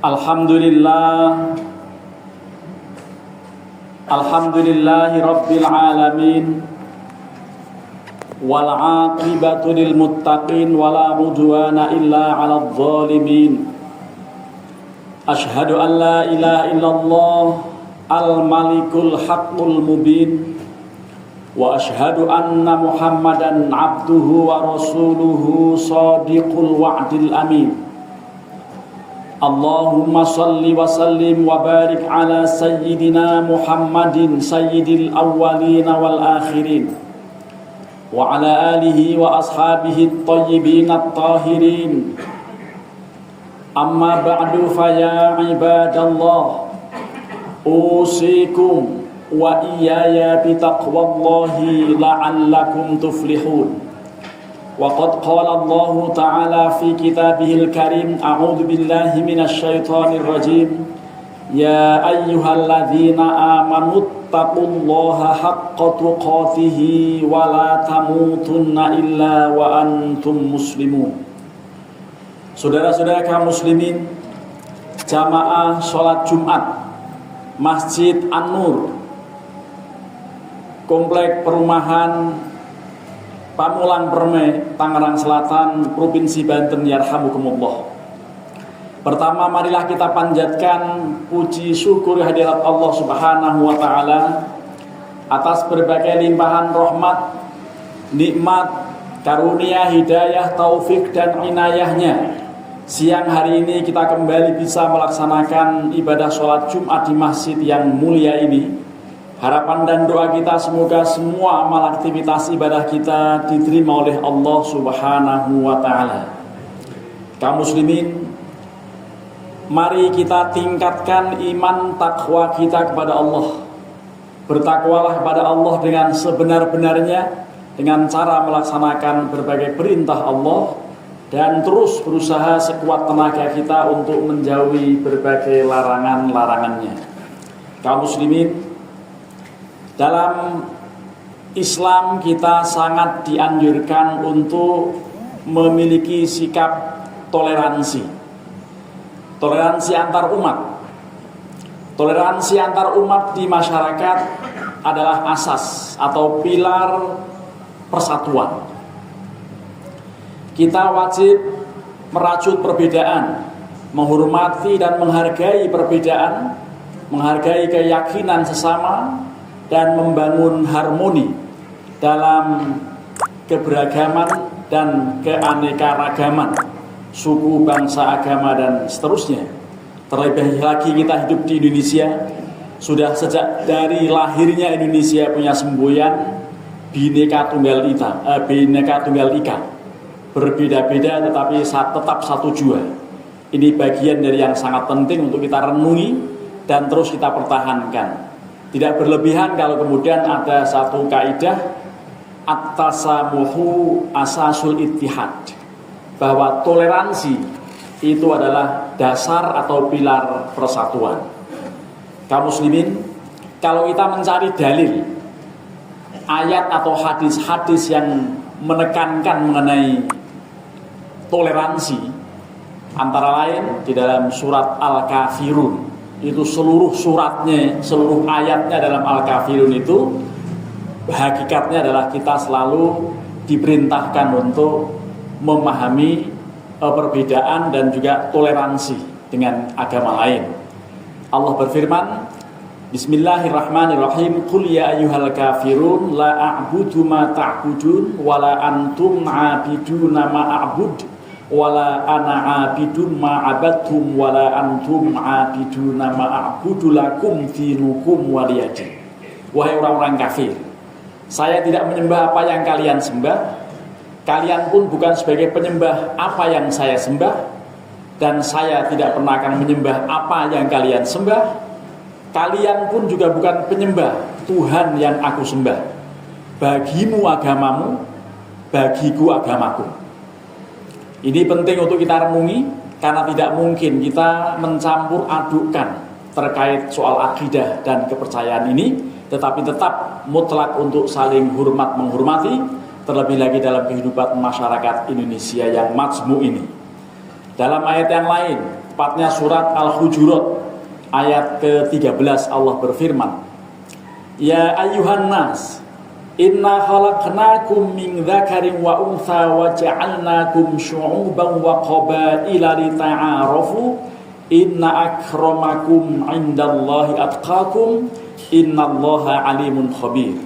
Alhamdulillah, Alhamdulillahi Rabbil Alamin, wal aqibatu lil muttaqin, wala udwana illa 'alal zalimin. Ashhadu an la ilaha illallah al-malikul haqqul mubin, wa ashhadu anna Muhammadan abduhu wa rasuluhu shadiqul wa'dil amin. Allahumma salli wa sallim wa barik ala sayyidina Muhammadin sayyidil awwalin wal akhirin, wa ala alihi wa ashabihi at-tayyibin at-tahirin. Amma ba'du, fa ya ibadallah, usikum wa iyaya bitaqwallahi la'allakum tuflihun. Wa qad qala Allah ta'ala fi kitabihil karim, a'udzu billahi minasy syaithanir rajim, ya ayyuhalladzina amanu taqullaha haqqa tuqatih wa la tamutunna illa wa antum muslimun. Saudara-saudara kaum muslimin, jamaah salat Jumat Masjid An-Nur, Komplek Perumahan Pamulang Permai, Tangerang Selatan, Provinsi Banten, yarhamukumullah. Pertama, marilah kita panjatkan puji syukur hadirat Allah Subhanahu wa taala atas berbagai limpahan rahmat, nikmat, karunia, hidayah, taufik dan inayahnya. Siang hari ini kita kembali bisa melaksanakan ibadah sholat Jumat di masjid yang mulia ini. Harapan dan doa kita semoga semua amal aktivitas ibadah kita diterima oleh Allah Subhanahu wa ta'ala. Kaum muslimin, mari kita tingkatkan iman takwa kita kepada Allah. Bertakwalah kepada Allah dengan sebenar-benarnya, dengan cara melaksanakan berbagai perintah Allah, dan terus berusaha sekuat tenaga kita untuk menjauhi berbagai larangan-larangannya. Kaum muslimin, dalam Islam kita sangat dianjurkan untuk memiliki sikap toleransi. Toleransi antar umat. Toleransi antar umat di masyarakat adalah asas atau pilar persatuan. Kita wajib merajut perbedaan, menghormati dan menghargai perbedaan, menghargai keyakinan sesama, dan membangun harmoni dalam keberagaman dan keanekaragaman suku, bangsa, agama, dan seterusnya. Terlebih lagi kita hidup di Indonesia, sudah sejak dari lahirnya Indonesia punya semboyan Bhinneka Tunggal Ika, berbeda-beda tetapi tetap satu jua. Ini bagian dari yang sangat penting untuk kita renungi dan terus kita pertahankan. Tidak berlebihan kalau kemudian ada satu kaidah at-tasamuhu asasul ittihad, bahwa toleransi itu adalah dasar atau pilar persatuan. Kaum muslimin, kalau kita mencari dalil ayat atau hadis-hadis yang menekankan mengenai toleransi, antara lain di dalam surat Al-Kafirun, itu seluruh suratnya, seluruh ayatnya dalam Al-Kafirun itu hakikatnya adalah kita selalu diperintahkan untuk memahami perbedaan dan juga toleransi dengan agama lain. Allah berfirman, Bismillahirrahmanirrahim, Qul ya ayyuhal kafirun la a'budu ma ta'budun wa la antum 'abiduna ma a'bud wala ana 'abidun ma 'abadtum wala antum 'abiduna ma a'budu lakum dinukum waliyadin. Wahai orang-orang kafir, saya tidak menyembah apa yang kalian sembah, kalian pun bukan sebagai penyembah apa yang saya sembah, dan saya tidak pernah akan menyembah apa yang kalian sembah. Kalian pun juga bukan penyembah Tuhan yang aku sembah. Bagimu agamamu, bagiku agamaku. Ini penting untuk kita renungi, karena tidak mungkin kita mencampur adukkan terkait soal akidah dan kepercayaan ini, tetapi tetap mutlak untuk saling hormat menghormati, terlebih lagi dalam kehidupan masyarakat Indonesia yang majmu ini. Dalam ayat yang lain, tepatnya surat Al-Hujurat ayat ke-13. Allah berfirman, ya ayyuhan nas, inna khalaqnakum min dzakarin wa untha wa ja'alnakum syu'uban wa qabaila lita'arafu inna akramakum 'indallahi atqakum innallaha alimun khabir.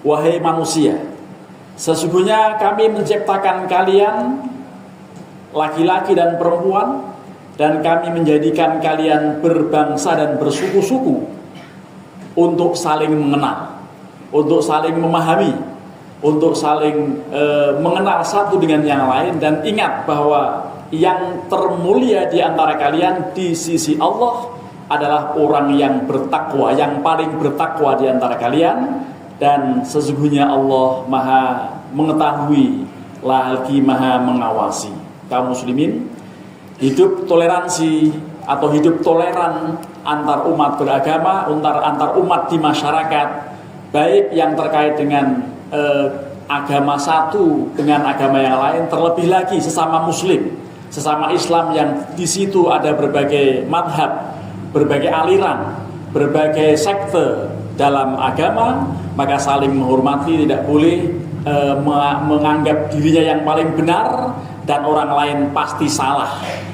Wahai manusia, sesungguhnya kami menciptakan kalian laki-laki dan perempuan, dan kami menjadikan kalian berbangsa dan bersuku-suku untuk saling mengenal, untuk saling memahami, untuk saling mengenal satu dengan yang lain. Dan ingat bahwa yang termulia di antara kalian di sisi Allah adalah orang yang bertakwa, yang paling bertakwa di antara kalian. Dan sesungguhnya Allah maha mengetahui lagi maha mengawasi. Kaum muslimin, hidup toleransi atau hidup toleran antar umat beragama, antar umat di masyarakat, baik yang terkait dengan agama satu dengan agama yang lain, terlebih lagi sesama muslim, sesama Islam yang di situ ada berbagai madhab, berbagai aliran, berbagai sekte dalam agama, maka saling menghormati, tidak boleh menganggap dirinya yang paling benar dan orang lain pasti salah.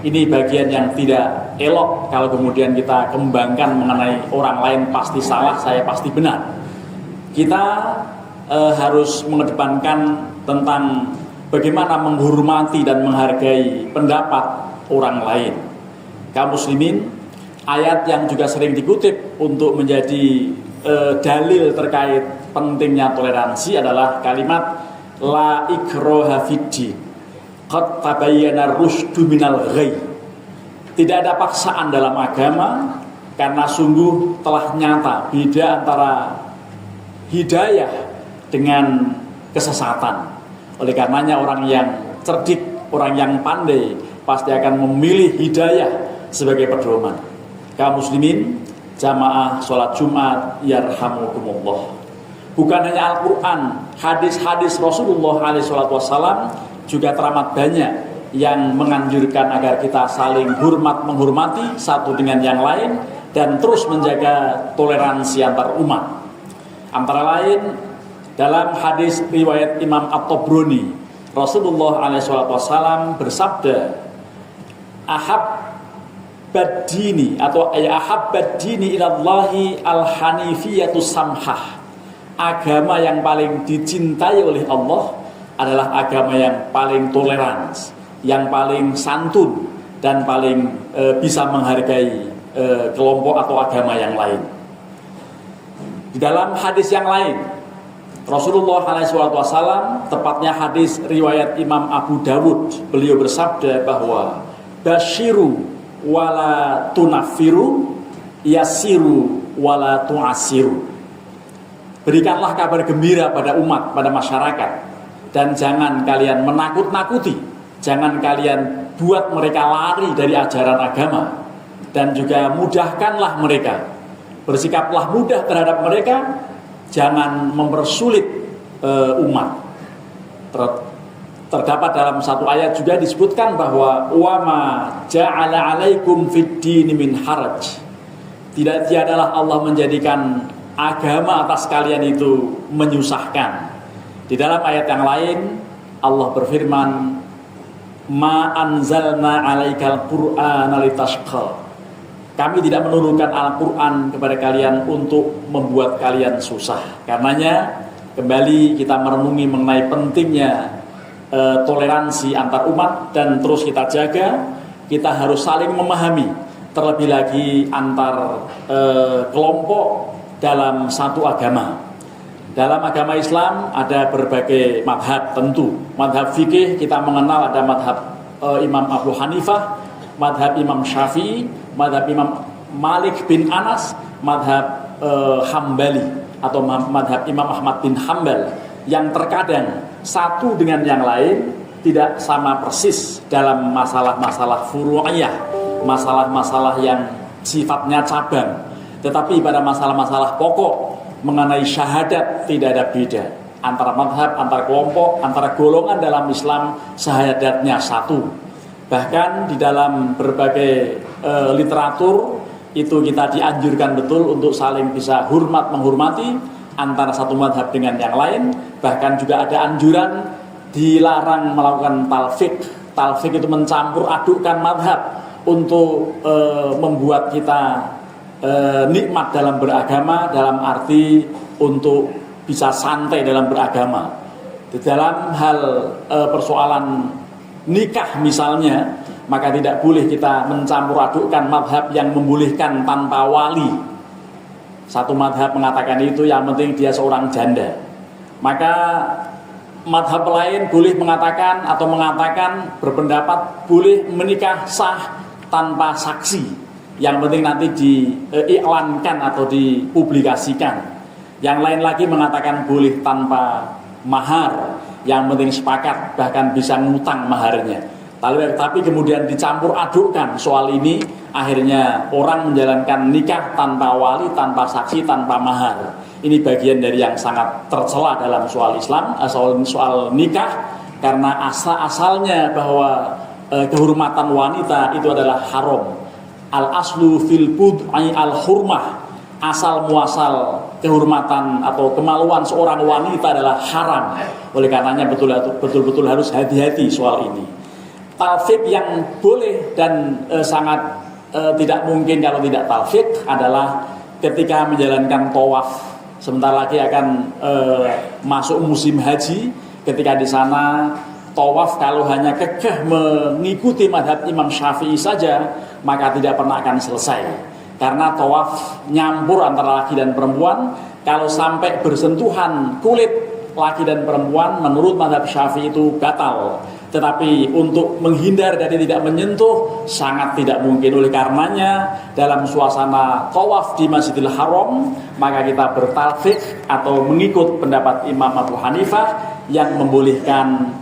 Ini bagian yang tidak elok kalau kemudian kita kembangkan mengenai orang lain pasti salah, saya pasti benar. Kita harus mengedepankan tentang bagaimana menghormati dan menghargai pendapat orang lain. Kaum muslimin, ayat yang juga sering dikutip untuk menjadi dalil terkait pentingnya toleransi adalah kalimat la ikraha fiddin qad tabayyana rusydu minal ghayy. Tidak ada paksaan dalam agama, karena sungguh telah nyata beda antara hidayah dengan kesesatan. Oleh karenanya orang yang cerdik, orang yang pandai pasti akan memilih hidayah sebagai pedoman. Kaum muslimin, jamaah sholat Jumat yarhamukumullah. Bukan hanya Al-Quran, hadis-hadis Rasulullah SAW juga teramat banyak yang menganjurkan agar kita saling hormat menghormati satu dengan yang lain dan terus menjaga toleransi antar umat. Antara lain dalam hadis riwayat Imam At-Tabrani, Rasulullah SAW bersabda, ahabbad-dini atau ahabbad-dini ilallahi al-hanifiyatu samhah. Agama yang paling dicintai oleh Allah adalah agama yang paling toleran, yang paling santun, dan paling bisa menghargai kelompok atau agama yang lain. Di dalam hadis yang lain, Rasulullah SAW, tepatnya hadis riwayat Imam Abu Dawud, beliau bersabda bahwa basyiru wala tunafiru, yasiru wala tuasiru. Berikanlah kabar gembira pada umat, pada masyarakat, dan jangan kalian menakut-nakuti, jangan kalian buat mereka lari dari ajaran agama, dan juga mudahkanlah mereka, bersikaplah mudah terhadap mereka, jangan mempersulit umat. Terdapat dalam satu ayat juga disebutkan bahwa wama ja'ala 'alaikum fid-dini min haraj. Tiadalah Allah menjadikan agama atas kalian itu menyusahkan. Di dalam ayat yang lain Allah berfirman, ma anzalna 'alaikal qur'ana litashqa. Kami tidak menurunkan Al-Quran kepada kalian untuk membuat kalian susah. Karenanya kembali kita merenungi mengenai pentingnya toleransi antar umat, dan terus kita jaga. Kita harus saling memahami, terlebih lagi antar kelompok dalam satu agama. Dalam agama Islam ada berbagai madhab tentu. Madhab fikih kita mengenal ada madhab Imam Abu Hanifah, madhab Imam Syafi'i, madhab Imam Malik bin Anas, madhab Hambali atau madhab Imam Ahmad bin Hambal, yang terkadang satu dengan yang lain tidak sama persis dalam masalah-masalah furu'iyah, masalah-masalah yang sifatnya cabang. Tetapi pada masalah-masalah pokok mengenai syahadat tidak ada beda antara madhab, antara kelompok, antara golongan dalam Islam. Syahadatnya satu. Bahkan di dalam berbagai literatur itu kita dianjurkan betul untuk saling bisa hormat menghormati antara satu madhab dengan yang lain. Bahkan juga ada anjuran dilarang melakukan talfik. Talfik itu mencampur adukkan madhab untuk membuat kita nikmat dalam beragama, dalam arti untuk bisa santai dalam beragama. Di dalam hal persoalan nikah misalnya, maka tidak boleh kita mencampur adukkan madhab yang membolehkan tanpa wali. Satu madhab mengatakan itu, yang penting dia seorang janda. Maka madhab lain boleh mengatakan atau mengatakan berpendapat boleh menikah sah tanpa saksi. Yang penting nanti diiklankan atau dipublikasikan. Yang lain lagi mengatakan boleh tanpa mahar. Yang penting sepakat, bahkan bisa ngutang maharnya. Tapi kemudian dicampur adukkan soal ini, akhirnya orang menjalankan nikah tanpa wali, tanpa saksi, tanpa mahar. Ini bagian dari yang sangat tercela dalam soal Islam, soal nikah, karena asalnya bahwa kehormatan wanita itu adalah haram. Al-aslu fil bud'i al-hurmah. Asal muasal kehormatan atau kemaluan seorang wanita adalah haram. Oleh karenanya betul-betul harus hati-hati soal ini. Talfik yang boleh dan sangat tidak mungkin kalau tidak talfik adalah ketika menjalankan tawaf. Sebentar lagi akan masuk musim haji. Ketika di sana tawaf kalau hanya kekeh mengikuti madhab Imam Syafi'i saja, maka tidak pernah akan selesai. Karena tawaf nyampur antara laki dan perempuan. Kalau sampai bersentuhan kulit laki dan perempuan, menurut madhab Syafi'i itu batal. Tetapi untuk menghindar dari tidak menyentuh sangat tidak mungkin. Oleh karenanya dalam suasana tawaf di Masjidil Haram, maka kita bertalfik atau mengikut pendapat Imam Abu Hanifah yang membolehkan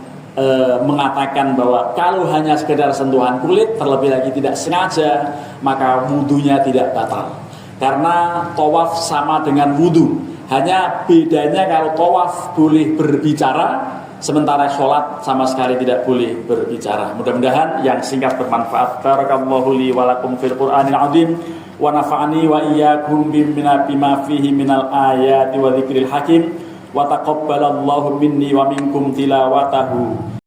mengatakan bahwa kalau hanya sekedar sentuhan kulit, terlebih lagi tidak sengaja, maka wudunya tidak batal. Karena tawaf sama dengan wudu. Hanya bedanya kalau tawaf boleh berbicara, sementara sholat sama sekali tidak boleh berbicara. Mudah-mudahan yang singkat bermanfaat. Barakallahu li wa lakum fil Qur'anil azim wa nafa'ani wa iyyakum bima fihi minal ayati wa dzikril hakim wa taqabbalallahu minni wa minkum tilawatahu